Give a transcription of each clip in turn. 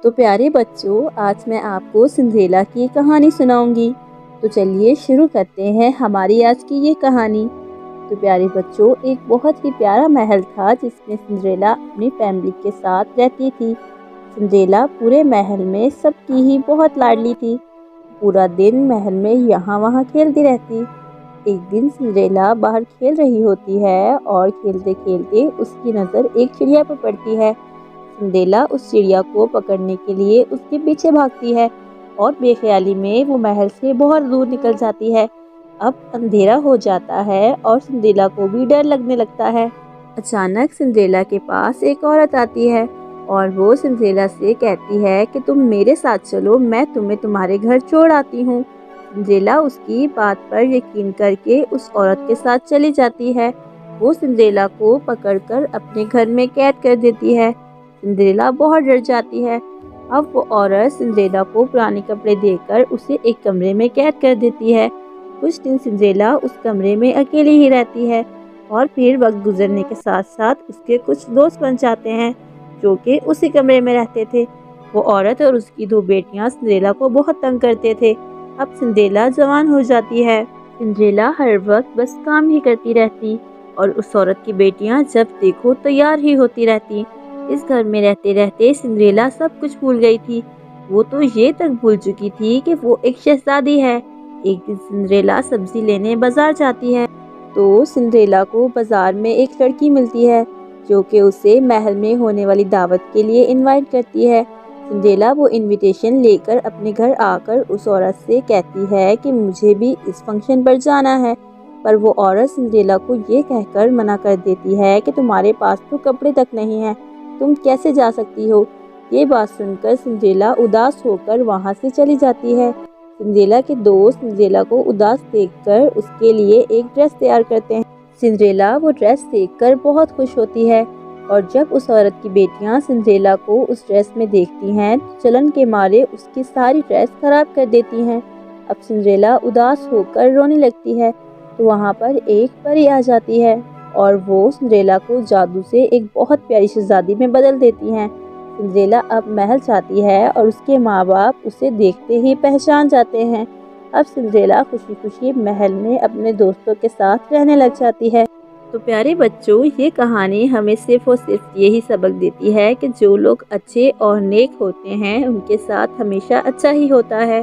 تو پیارے بچوں، آج میں آپ کو سنڈریلا کی کہانی سناؤں گی۔ تو چلیے شروع کرتے ہیں ہماری آج کی یہ کہانی۔ تو پیارے بچوں، ایک بہت ہی پیارا محل تھا جس میں سنڈریلا اپنی فیملی کے ساتھ رہتی تھی۔ سنڈریلا پورے محل میں سب کی ہی بہت لاڈلی تھی۔ پورا دن محل میں یہاں وہاں کھیلتی رہتی۔ ایک دن سنڈریلا باہر کھیل رہی ہوتی ہے اور کھیلتے کھیلتے اس کی نظر ایک چڑیا پر پڑتی ہے۔ سنڈریلا اس چڑیا کو پکڑنے کے لیے اس کے پیچھے بھاگتی ہے اور بے خیالی میں وہ محل سے بہت دور نکل جاتی ہے۔ اب اندھیرا ہو جاتا ہے اور سنڈریلا کو بھی ڈر لگنے لگتا ہے۔ اچانک سنڈریلا کے پاس ایک عورت آتی ہے اور وہ سنڈریلا سے کہتی ہے کہ تم میرے ساتھ چلو، میں تمہیں تمہارے گھر چھوڑ آتی ہوں۔ سنڈریلا اس کی بات پر یقین کر کے اس عورت کے ساتھ چلی جاتی ہے۔ وہ سنڈریلا کو پکڑ کر اپنے گھر میں قید کر دیتی ہے۔ سنڈریلا بہت ڈر جاتی ہے۔ اب وہ عورت سنڈریلا کو پرانے کپڑے دے کر اسے ایک کمرے میں قید کر دیتی ہے۔ کچھ دن سنڈریلا اس کمرے میں اکیلی ہی رہتی ہے اور پھر وقت گزرنے کے ساتھ ساتھ اس کے کچھ دوست بن جاتے ہیں جو کہ اسی کمرے میں رہتے تھے۔ وہ عورت اور اس کی 2 بیٹیاں سنڈریلا کو بہت تنگ کرتے تھے۔ اب سنڈریلا جوان ہو جاتی ہے۔ سنڈریلا ہر وقت بس کام ہی کرتی رہتی اور اس عورت کی بیٹیاں جب دیکھو تیار ہی ہوتی رہتی۔ اس گھر میں رہتے رہتے سنڈریلا سب کچھ بھول گئی تھی۔ وہ تو یہ تک بھول چکی تھی کہ وہ ایک شہزادی ہے۔ ایک دن سنڈریلا سبزی لینے بازار جاتی ہے تو سنڈریلا کو بازار میں ایک لڑکی ملتی ہے جو کہ اسے محل میں ہونے والی دعوت کے لیے انوائٹ کرتی ہے۔ سنڈریلا وہ انویٹیشن لے کر اپنے گھر آ کر اس عورت سے کہتی ہے کہ مجھے بھی اس فنکشن پر جانا ہے، پر وہ عورت سنڈریلا کو یہ کہہ کر منع کر دیتی ہے کہ تمہارے پاس تو کپڑے تک نہیں ہیں، تم کیسے جا سکتی ہو؟ یہ بات سن کر سنڈریلا اداس ہو کر وہاں سے چلی جاتی ہے۔ سنڈریلا کے دوست سنڈریلا کو اداس دیکھ کر اس کے لیے ایک ڈریس تیار کرتے ہیں۔ سنڈریلا وہ ڈریس دیکھ کر بہت خوش ہوتی ہے اور جب اس عورت کی بیٹیاں سنڈریلا کو اس ڈریس میں دیکھتی ہیں تو جلن کے مارے اس کی ساری ڈریس خراب کر دیتی ہیں۔ اب سنڈریلا اداس ہو کر رونے لگتی ہے تو وہاں پر ایک پری آ جاتی ہے اور وہ سنڈریلا کو جادو سے ایک بہت پیاری شہزادی میں بدل دیتی ہیں۔ سنڈریلا اب محل جاتی ہے اور اس کے ماں باپ اسے دیکھتے ہی پہچان جاتے ہیں۔ اب سنڈریلا خوشی خوشی محل میں اپنے دوستوں کے ساتھ رہنے لگ جاتی ہے۔ تو پیارے بچوں، یہ کہانی ہمیں صرف اور صرف یہی سبق دیتی ہے کہ جو لوگ اچھے اور نیک ہوتے ہیں ان کے ساتھ ہمیشہ اچھا ہی ہوتا ہے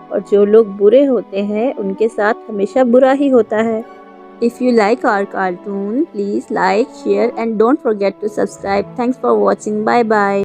اور جو لوگ برے ہوتے ہیں ان کے ساتھ ہمیشہ برا ہی ہوتا ہے۔ If you like our cartoon, please like, share and don't forget to subscribe. Thanks for watching. Bye bye.